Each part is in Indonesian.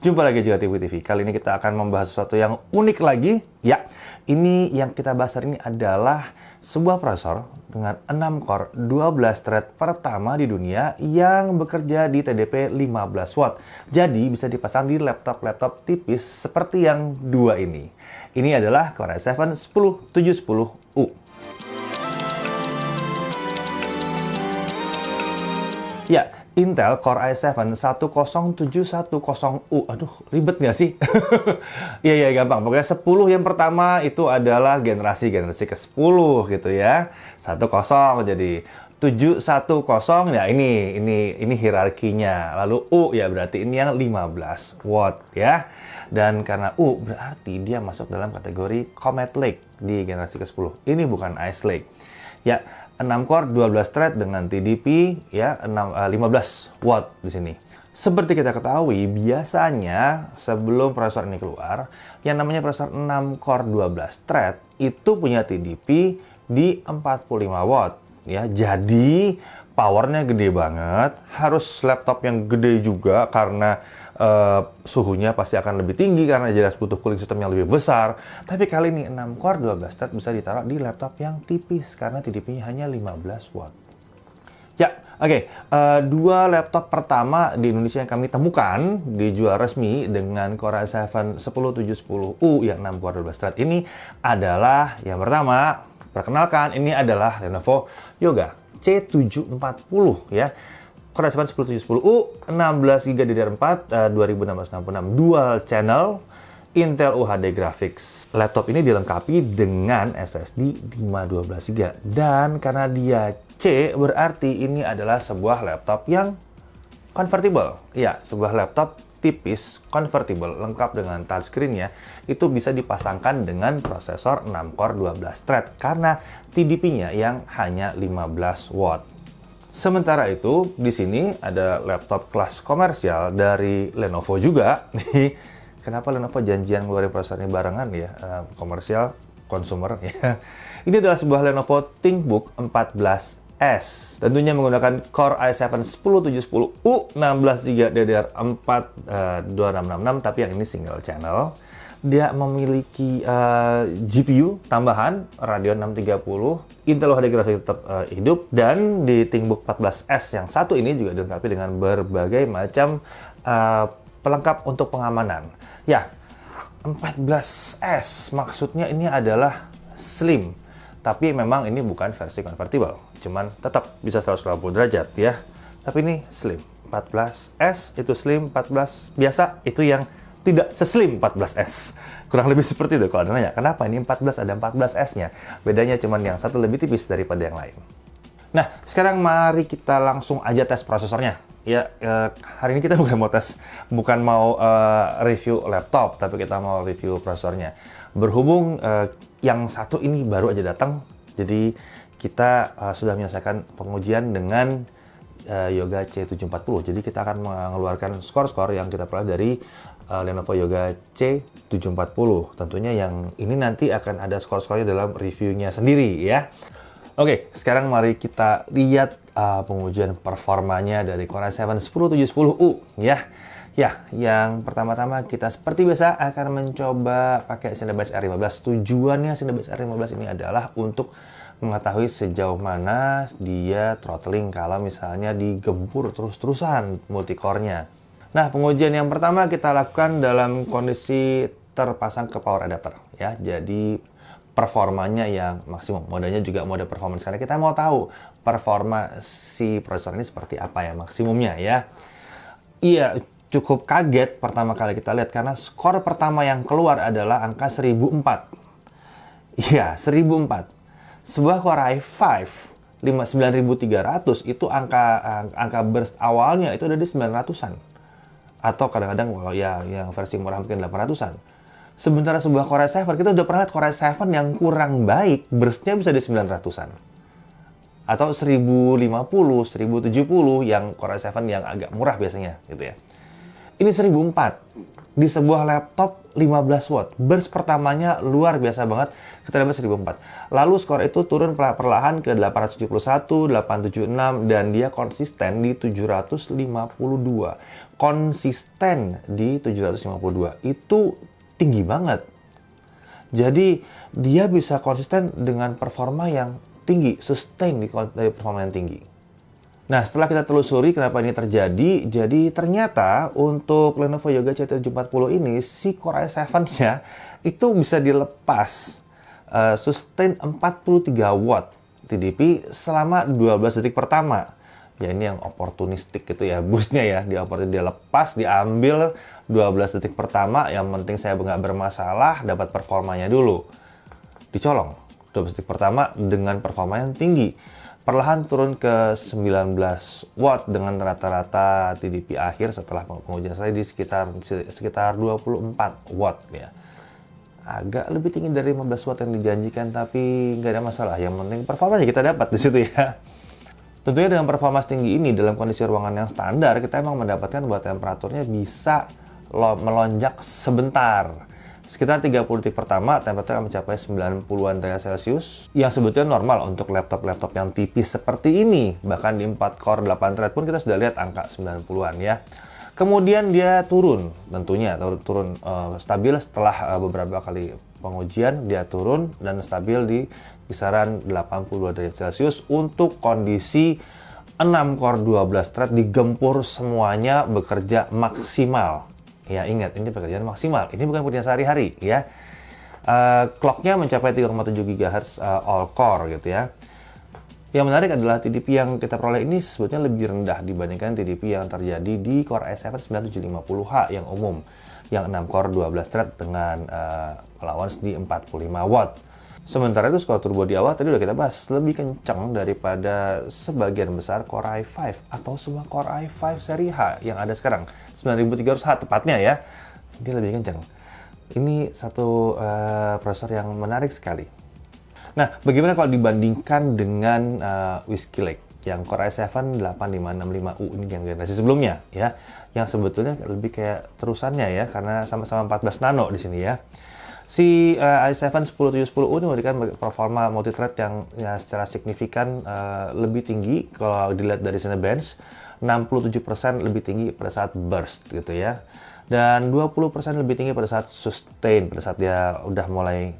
Jumpa lagi juga TV. Kali ini kita akan membahas sesuatu yang unik lagi. Ya, ini yang kita bahas hari ini adalah sebuah prosesor dengan 6 core 12 thread pertama di dunia yang bekerja di TDP 15 watt. Jadi bisa dipasang di laptop-laptop tipis seperti yang dua ini. Ini adalah Core i7 10710U. Ya, Intel Core i7 10710U. Aduh, ribet nggak sih? Iya, gampang. Pokoknya 10 yang pertama itu adalah generasi ke-10 gitu ya. 10 jadi 710 ya ini hierarkinya. Lalu U ya berarti ini yang 15 watt ya. Dan karena U berarti dia masuk dalam kategori Comet Lake di generasi ke-10. Ini bukan Ice Lake. Ya, 6 core 12 thread dengan TDP ya 15 watt di sini. Seperti kita ketahui, biasanya sebelum prosesor ini keluar, yang namanya prosesor 6 core 12 thread itu punya TDP di 45 watt ya. Jadi powernya gede banget, harus laptop yang gede juga karena suhunya pasti akan lebih tinggi karena jelas butuh cooling system yang lebih besar. Tapi kali ini 6 core 12 thread bisa ditaruh di laptop yang tipis karena TDP-nya hanya 15 watt. Ya, oke. Dua laptop pertama di Indonesia yang kami temukan dijual resmi dengan Core i7 10710U yang 6 core 12 thread ini adalah yang pertama, perkenalkan ini adalah Lenovo Yoga C740 ya. Core i7 10710U 16GB DDR4 2666 dual channel Intel UHD Graphics. Laptop ini dilengkapi dengan SSD 512GB dan karena dia C berarti ini adalah sebuah laptop yang convertible. Ya, sebuah laptop tipis convertible lengkap dengan touchscreen-nya itu bisa dipasangkan dengan prosesor 6 core 12 thread karena TDP-nya yang hanya 15 watt. Sementara itu, di sini ada laptop kelas komersial dari Lenovo juga. Kenapa Lenovo janjian ngeluarin prosesor ini barengan ya? Komersial, consumer ya. Ini adalah sebuah Lenovo ThinkBook 14S. Tentunya menggunakan Core i7 10710U 16GB DDR4 2666, tapi yang ini single channel. Dia memiliki GPU tambahan Radeon 630, Intel UHD Graphics tetap hidup, dan di ThinkBook 14S yang satu ini juga dilengkapi dengan berbagai macam pelengkap untuk pengamanan. Ya, 14S maksudnya ini adalah slim, tapi memang ini bukan versi convertible, cuman tetap bisa 180 derajat ya. Tapi ini slim. 14S itu slim, 14 biasa itu yang tidak seslim 14S. Kurang lebih seperti itu kalau Anda nanya, kenapa ini 14 ada 14S-nya? Bedanya cuma yang satu lebih tipis daripada yang lain. Nah, sekarang mari kita langsung aja tes prosesornya. Ya, hari ini kita bukan mau review laptop, tapi kita mau review prosesornya. Berhubung yang satu ini baru aja datang, jadi kita sudah menyelesaikan pengujian dengan Yoga C740. Jadi kita akan mengeluarkan skor-skor yang kita peroleh dari Lenovo Yoga C740. Tentunya yang ini nanti akan ada skor-skornya dalam reviewnya sendiri ya. Oke, sekarang mari kita lihat pengujian performanya dari Core i7 10710U ya. Ya, yang pertama-tama kita seperti biasa akan mencoba pakai Cinebench R15. Tujuannya Cinebench R15 ini adalah untuk mengetahui sejauh mana dia throttling kalau misalnya digempur terus-terusan multicore-nya. Nah, pengujian yang pertama kita lakukan dalam kondisi terpasang ke power adapter ya. Jadi performanya yang maksimum. Modenya juga mode performance karena kita mau tahu performa si prosesor ini seperti apa ya maksimumnya ya. Iya, cukup kaget pertama kali kita lihat karena skor pertama yang keluar adalah angka 1004. Iya, 1004. Sebuah Core i5 9300 itu angka burst awalnya itu ada di 900-an. Atau kadang-kadang kalau ya yang versi murah mungkin 800-an. Sementara sebuah Core i7 kita udah pernah lihat Core i7 yang kurang baik burst-nya bisa di 900-an. Atau 1050, 1070 yang Core i7 yang agak murah biasanya gitu ya. Ini 1004. di sebuah laptop 15 watt. Burst pertamanya luar biasa banget, kita dapat 1004. Lalu skor itu turun perlahan ke 871, 876, dan dia konsisten di 752. Konsisten di 752. Itu tinggi banget. Jadi, dia bisa konsisten dengan performa yang tinggi, sustain dari performa yang tinggi. Nah, setelah kita telusuri kenapa ini terjadi, jadi ternyata untuk Lenovo Yoga C740 ini, si Core i7-nya itu bisa dilepas sustain 43 watt TDP selama 12 detik pertama. Ya, ini yang opportunistic gitu ya, boostnya ya. Dia lepas, diambil 12 detik pertama, yang penting saya nggak bermasalah, dapat performanya dulu. Dicolong, 12 detik pertama dengan performa yang tinggi. Perlahan turun ke 19 watt dengan rata-rata TDP akhir setelah pengujian saya di sekitar 24 watt ya. Agak lebih tinggi dari 15 watt yang dijanjikan, tapi nggak ada masalah. Yang penting performanya kita dapat di situ ya. Tentunya dengan performa tinggi ini dalam kondisi ruangan yang standar, kita emang mendapatkan bahwa temperaturnya bisa melonjak sebentar. Sekitar 30 detik pertama, temperatur akan mencapai 90-an derajat Celcius, yang sebetulnya normal untuk laptop-laptop yang tipis seperti ini. Bahkan di 4 core 8 thread pun kita sudah lihat angka 90-an ya. Kemudian dia turun, tentunya turun stabil setelah beberapa kali pengujian, dia turun dan stabil di kisaran 82 derajat Celcius untuk kondisi 6 core 12 thread digempur semuanya bekerja maksimal. Ya, ingat, ini pekerjaan maksimal. Ini bukan pekerjaan sehari-hari, ya. Clock-nya mencapai 3,7 GHz all core, gitu ya. Yang menarik adalah TDP yang kita peroleh ini sebetulnya lebih rendah dibandingkan TDP yang terjadi di Core i7 9750H yang umum. Yang 6 core 12 thread dengan allowance di 45 watt. Sementara itu skor turbo di awal tadi udah kita bahas, lebih kencang daripada sebagian besar Core i5 atau semua Core i5 seri H yang ada sekarang. 9300H tepatnya ya. Dia lebih kencang. Ini satu prosesor yang menarik sekali. Nah, bagaimana kalau dibandingkan dengan Whiskey Lake yang Core i7 8565U ini yang generasi sebelumnya ya, yang sebetulnya lebih kayak terusannya ya karena sama-sama 14 nano di sini ya. Si i7 10710U ini memberikan performa multithread yang ya, secara signifikan lebih tinggi kalau dilihat dari Cinebench, 67% lebih tinggi pada saat burst gitu ya. Dan 20% lebih tinggi pada saat sustain, pada saat dia udah mulai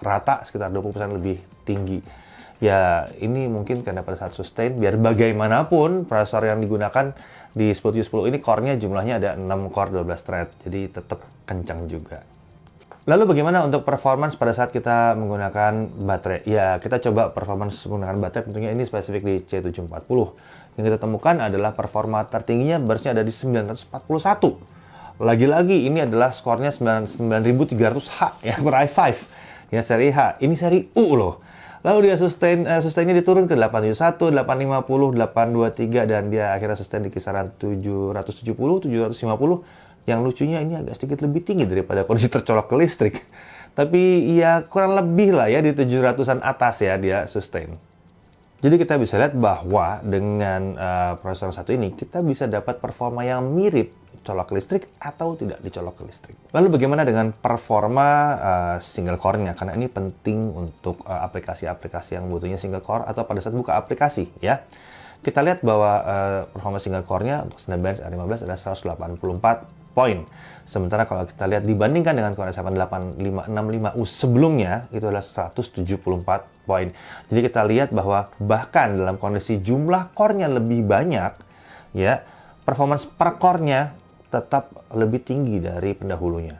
rata sekitar 20% lebih tinggi. Ya, ini mungkin karena pada saat sustain, biar bagaimanapun prosesor yang digunakan di 10710 ini core-nya jumlahnya ada 6 core 12 thread, jadi tetap kencang juga. Lalu bagaimana untuk performance pada saat kita menggunakan baterai? Ya, kita coba performance menggunakan baterai, tentunya ini spesifik di C740. Yang kita temukan adalah performa tertingginya burst-nya ada di 941. Lagi-lagi ini adalah skornya 9300H ya, Core i5 ya, seri H. Ini seri U loh. Lalu dia sustainnya diturun ke 871, 850, 823 dan dia akhirnya sustain di kisaran 770, 750. Yang lucunya ini agak sedikit lebih tinggi daripada kondisi tercolok ke listrik. Tapi ya kurang lebih lah ya di 700-an atas ya dia sustain. Jadi kita bisa lihat bahwa dengan prosesor satu ini kita bisa dapat performa yang mirip colok ke listrik atau tidak dicolok ke listrik. Lalu bagaimana dengan performa single core-nya? Karena ini penting untuk aplikasi-aplikasi yang butuhnya single core atau pada saat buka aplikasi ya. Kita lihat bahwa performa single core-nya untuk Cinebench R15 adalah 184 poin. Sementara kalau kita lihat dibandingkan dengan Core i7 8565U sebelumnya itu adalah 174 poin. Jadi kita lihat bahwa bahkan dalam kondisi jumlah core-nya lebih banyak ya, performance per core-nya tetap lebih tinggi dari pendahulunya.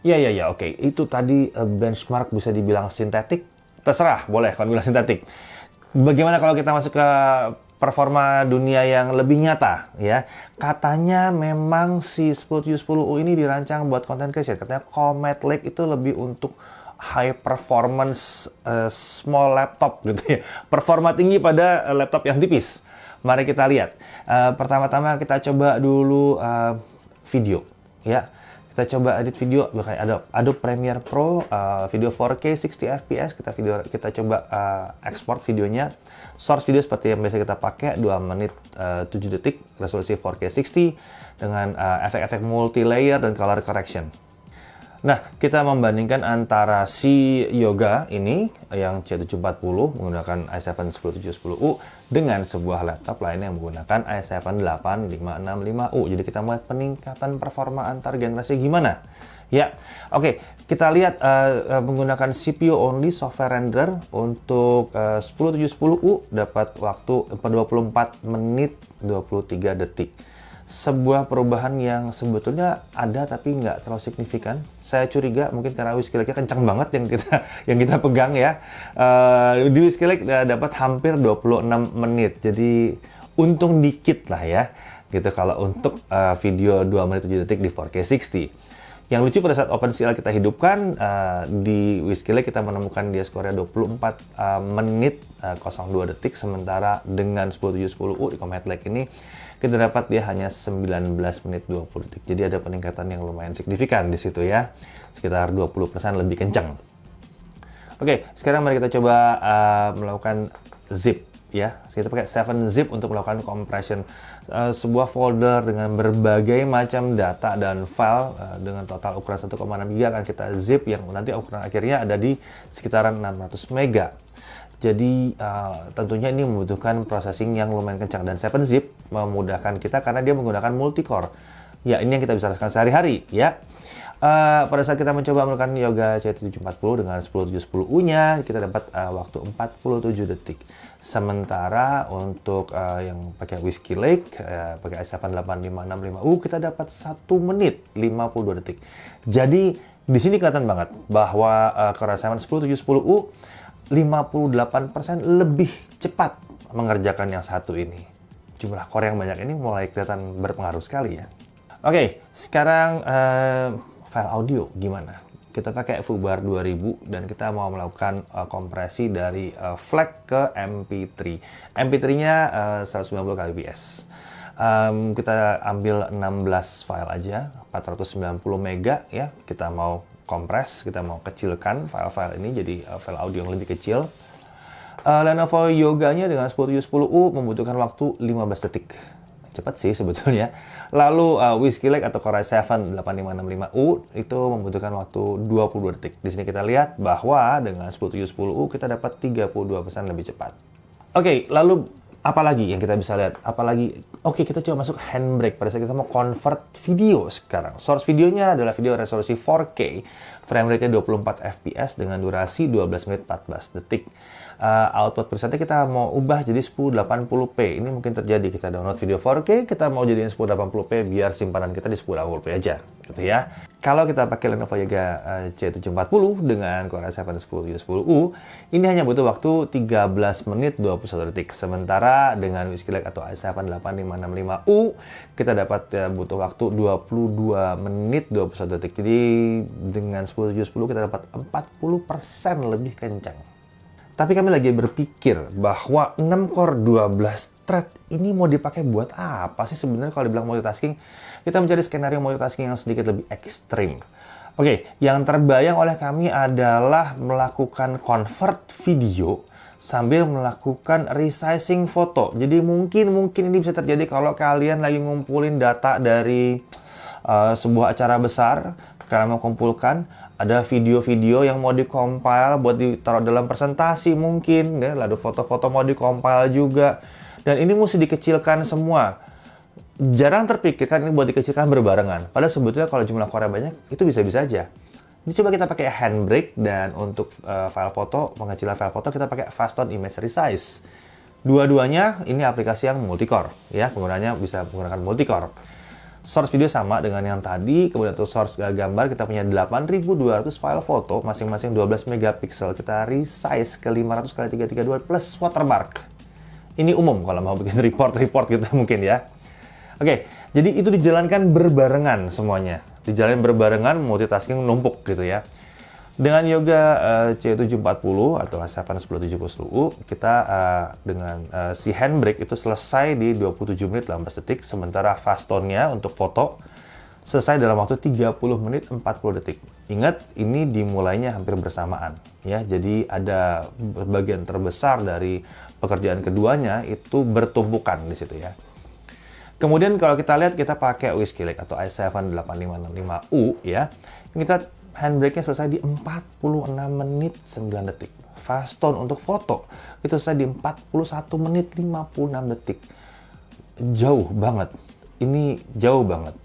Ya, oke. Itu tadi benchmark bisa dibilang sintetik. Terserah, boleh kalau bilang sintetik. Bagaimana kalau kita masuk ke performa dunia yang lebih nyata ya? Katanya memang si 10710U ini dirancang buat content creation. Katanya Comet Lake itu lebih untuk high performance small laptop gitu ya. Performa tinggi pada laptop yang tipis. Mari kita lihat. Pertama-tama kita coba dulu video ya. Kita coba edit video pakai Adobe Premiere Pro, video 4K 60 fps, kita coba ekspor videonya. Source video seperti yang biasa kita pakai, 2 menit 7 detik, resolusi 4K 60 dengan efek-efek multi layer dan color correction. Nah, kita membandingkan antara si Yoga ini yang C740 menggunakan i7-10710U dengan sebuah laptop lainnya yang menggunakan i7-8565U. Jadi kita melihat peningkatan performa antar generasi gimana. Ya, oke, kita lihat menggunakan CPU only software renderer untuk 10710U dapat waktu 24 menit 23 detik. Sebuah perubahan yang sebetulnya ada tapi nggak terlalu signifikan. Saya curiga mungkin karena Whiskey Lake kencang banget yang kita pegang ya. Di Whiskey Lake dapat hampir 26 menit. Jadi untung dikit lah ya. Gitu kalau untuk video 2 menit 7 detik di 4K 60. Yang lucu pada saat OpenCL kita hidupkan, di Whiskey Lake kita menemukan dia skornya 24 menit 02 detik, sementara dengan 10710U di Comet Lake ini kita dapat dia hanya 19 menit 20 detik. Jadi ada peningkatan yang lumayan signifikan di situ ya, sekitar 20% lebih kencang. Oke, sekarang mari kita coba melakukan zip. Ya, kita pakai 7-zip untuk melakukan compression sebuah folder dengan berbagai macam data dan file dengan total ukuran 1,6 GB akan kita zip yang nanti ukuran akhirnya ada di sekitaran 600 MB. Jadi tentunya ini membutuhkan processing yang lumayan kencang, dan 7-zip memudahkan kita karena dia menggunakan multi-core. Ya, ini yang kita bisa rasakan sehari-hari ya. Pada saat kita mencoba melakukan Yoga C740 dengan 10710U-nya, kita dapat waktu 47 detik. Sementara untuk yang pakai Whiskey Lake, pakai i7-8565U, kita dapat 1 menit 52 detik. Jadi di sini kelihatan banget bahwa Core i7 10710U 58% lebih cepat mengerjakan yang satu ini. Jumlah core yang banyak ini mulai kelihatan berpengaruh sekali ya. Oke, sekarang file audio gimana? Kita pakai FUBAR 2000 dan kita mau melakukan kompresi dari FLAC ke MP3. MP3-nya 190 kbps. Kita ambil 16 file aja, 490 mega ya. Kita mau kompres, kita mau kecilkan file-file ini jadi file audio yang lebih kecil. Lenovo Yoga-nya dengan 10710U membutuhkan waktu 15 detik. Cepat sih sebetulnya. Lalu Whiskey Lake atau Core i7 8565U itu membutuhkan waktu 22 detik. Di sini kita lihat bahwa dengan 10710U kita dapat 32% lebih cepat. Oke, lalu apa lagi yang kita bisa lihat? Apalagi, oke, kita coba masuk handbrake pada saat kita mau convert video sekarang. Source videonya adalah video resolusi 4K, frame rate-nya 24 fps dengan durasi 12 menit 14 detik. Output presetnya kita mau ubah jadi 1080p. Ini mungkin terjadi kita download video 4K, kita mau jadiin 1080p biar simpanan kita di 1080p aja, gitu ya. Kalau kita pakai Lenovo Yoga C740 dengan Core i7 10710U, ini hanya butuh waktu 13 menit 21 detik. Sementara dengan Whiskey Lake atau i7 8565U, kita dapat butuh waktu 22 menit 21 detik. Jadi dengan 10710 kita dapat 40% lebih kencang. Tapi kami lagi berpikir bahwa 6 core 12 thread ini mau dipakai buat apa sih sebenarnya kalau dibilang multitasking? Kita mencari skenario multitasking yang sedikit lebih ekstrim. Oke, yang terbayang oleh kami adalah melakukan convert video sambil melakukan resizing foto. Jadi mungkin ini bisa terjadi kalau kalian lagi ngumpulin data dari sebuah acara besar, kalian mau kumpulkan, ada video-video yang mau dikompil buat ditaruh dalam presentasi mungkin, ya, lalu foto-foto mau dikompil juga, dan ini mesti dikecilkan semua. Jarang terpikirkan ini buat dikecilkan berbarengan. Padahal sebetulnya kalau jumlah core banyak, itu bisa-bisa aja. Ini coba kita pakai handbrake, dan untuk file foto, pengecilan file foto kita pakai Faston Image Resize. Dua-duanya ini aplikasi yang multi-core, ya, penggunanya bisa menggunakan multi-core. Source video sama dengan yang tadi, kemudian untuk source gambar kita punya 8200 file foto, masing-masing 12 megapiksel. Kita resize ke 500x332 plus watermark. Ini umum kalau mau bikin report gitu mungkin ya. Oke, jadi itu dijalankan berbarengan semuanya. Dijalankan berbarengan, multitasking numpuk gitu ya. Dengan Yoga C740 atau i7-10710U, kita dengan si handbrake itu selesai di 27 menit 18 detik, sementara Fastonnya untuk foto selesai dalam waktu 30 menit 40 detik. Ingat, ini dimulainya hampir bersamaan ya. Jadi ada bagian terbesar dari pekerjaan keduanya itu bertumpukan di situ ya. Kemudian kalau kita lihat kita pakai Whiskey Lake atau i7-8565U ya. Kita handbrake-nya selesai di 46 menit 9 detik. Fast tone untuk foto itu selesai di 41 menit 56 detik. Jauh banget. Ini jauh banget.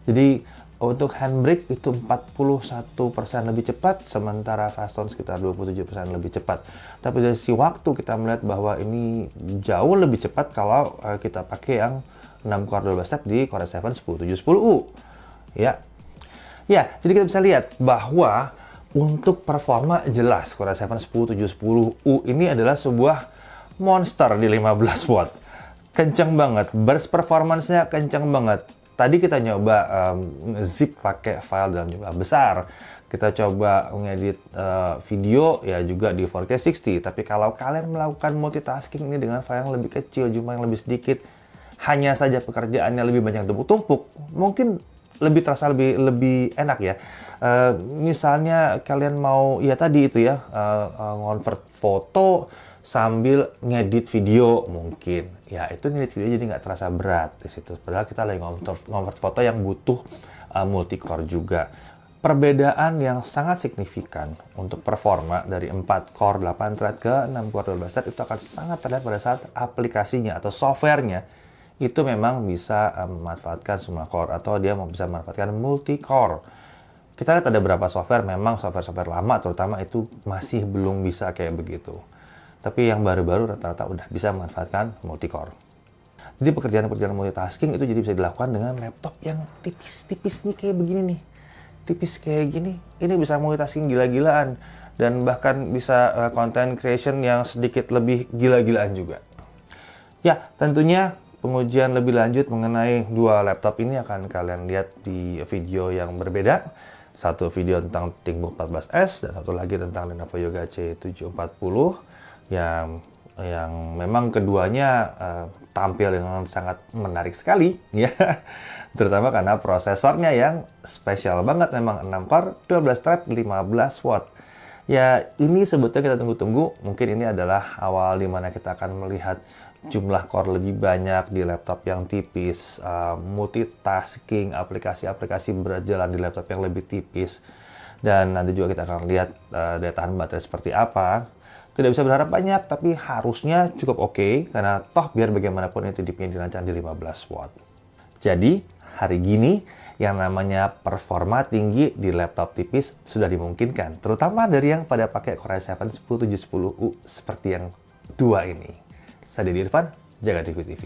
Jadi untuk handbrake itu 41% lebih cepat, sementara fast tone sekitar 27% lebih cepat. Tapi dari sisi waktu kita melihat bahwa ini jauh lebih cepat kalau kita pakai yang 6 core 12 thread di Core i7 10710U. Ya. Ya, jadi kita bisa lihat bahwa untuk performa jelas Core i7 10710U ini adalah sebuah monster di 15 watt. Kenceng banget, burst performance-nya kenceng banget. Tadi kita nyoba zip pakai file dalam jumlah besar. Kita coba ngedit video ya juga di 4K 60. Tapi kalau kalian melakukan multitasking ini dengan file yang lebih kecil, jumlah yang lebih sedikit, hanya saja pekerjaannya lebih banyak tumpuk-tumpuk, mungkin lebih terasa lebih enak ya. Misalnya kalian mau ya tadi itu ya convert foto sambil ngedit video mungkin. Ya, itu ngedit video jadi nggak terasa berat di situ. Padahal kita lagi convert foto yang butuh multi-core juga. Perbedaan yang sangat signifikan untuk performa dari 4 core 8 thread ke 6 core 12 thread itu akan sangat terlihat pada saat aplikasinya atau softwarenya itu memang bisa memanfaatkan semua core atau dia bisa memanfaatkan multi-core. Kita lihat ada beberapa software, memang software-software lama terutama itu masih belum bisa kayak begitu. Tapi yang baru-baru rata-rata udah bisa memanfaatkan multi-core. Jadi pekerjaan-pekerjaan multitasking itu jadi bisa dilakukan dengan laptop yang tipis-tipis nih kayak begini nih. Tipis kayak gini, ini bisa multitasking gila-gilaan. Dan bahkan bisa content creation yang sedikit lebih gila-gilaan juga. Ya, tentunya pengujian lebih lanjut mengenai dua laptop ini akan kalian lihat di video yang berbeda. Satu video tentang ThinkBook 14S dan satu lagi tentang Lenovo Yoga C740 yang memang keduanya tampil dengan sangat menarik sekali ya. Terutama karena prosesornya yang spesial banget, memang 6 core 12 thread 15 watt. Ya, ini sebetulnya kita tunggu-tunggu. Mungkin ini adalah awal di mana kita akan melihat jumlah core lebih banyak di laptop yang tipis, multitasking, aplikasi-aplikasi berjalan di laptop yang lebih tipis. Dan nanti juga kita akan lihat daya tahan baterai seperti apa. Tidak bisa berharap banyak, tapi harusnya cukup oke, karena toh biar bagaimanapun itu dirancang di 15 watt. Jadi, hari gini yang namanya performa tinggi di laptop tipis sudah dimungkinkan, terutama dari yang pada pakai Core i7 10710U seperti yang dua ini. Saya Deddy Irfan, Jaga TV TV.